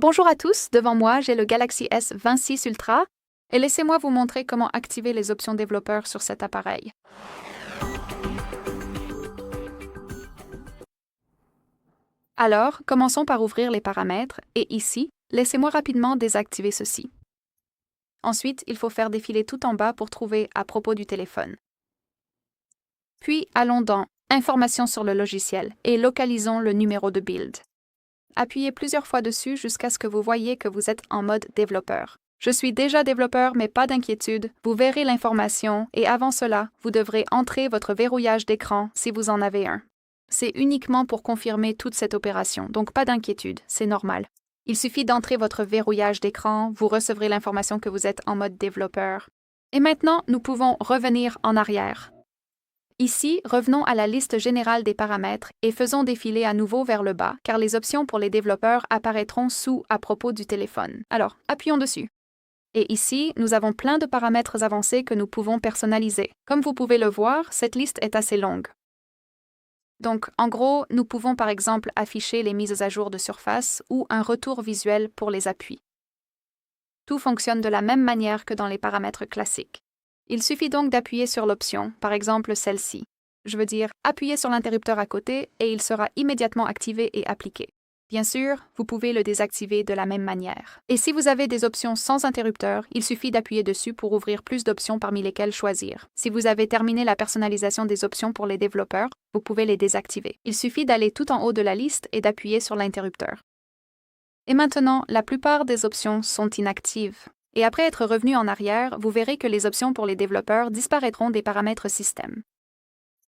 Bonjour à tous, devant moi j'ai le Galaxy S26 Ultra et laissez-moi vous montrer comment activer les options développeurs sur cet appareil. Alors, commençons par ouvrir les paramètres et ici, laissez-moi rapidement désactiver ceci. Ensuite, il faut faire défiler tout en bas pour trouver à propos du téléphone. Puis, allons dans Informations sur le logiciel et localisons le numéro de build. Appuyez plusieurs fois dessus jusqu'à ce que vous voyez que vous êtes en mode développeur. Je suis déjà développeur, mais pas d'inquiétude, vous verrez l'information et avant cela, vous devrez entrer votre verrouillage d'écran si vous en avez un. C'est uniquement pour confirmer toute cette opération, donc pas d'inquiétude, c'est normal. Il suffit d'entrer votre verrouillage d'écran, vous recevrez l'information que vous êtes en mode développeur. Et maintenant, nous pouvons revenir en arrière. Ici, revenons à la liste générale des paramètres et faisons défiler à nouveau vers le bas, car les options pour les développeurs apparaîtront sous à propos du téléphone. Alors, appuyons dessus. Et ici, nous avons plein de paramètres avancés que nous pouvons personnaliser. Comme vous pouvez le voir, cette liste est assez longue. Donc, en gros, nous pouvons par exemple afficher les mises à jour de surface ou un retour visuel pour les appuis. Tout fonctionne de la même manière que dans les paramètres classiques. Il suffit donc d'appuyer sur l'option, par exemple celle-ci. Je veux dire, appuyez sur l'interrupteur à côté et il sera immédiatement activé et appliqué. Bien sûr, vous pouvez le désactiver de la même manière. Et si vous avez des options sans interrupteur, il suffit d'appuyer dessus pour ouvrir plus d'options parmi lesquelles choisir. Si vous avez terminé la personnalisation des options pour les développeurs, vous pouvez les désactiver. Il suffit d'aller tout en haut de la liste et d'appuyer sur l'interrupteur. Et maintenant, la plupart des options sont inactives. Et après être revenu en arrière, vous verrez que les options pour les développeurs disparaîtront des paramètres système.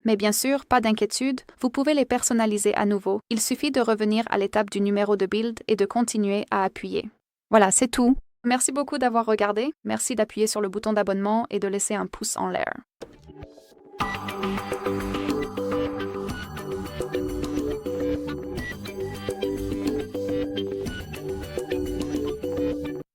Mais bien sûr, pas d'inquiétude, vous pouvez les personnaliser à nouveau. Il suffit de revenir à l'étape du numéro de build et de continuer à appuyer. Voilà, c'est tout. Merci beaucoup d'avoir regardé. Merci d'appuyer sur le bouton d'abonnement et de laisser un pouce en l'air.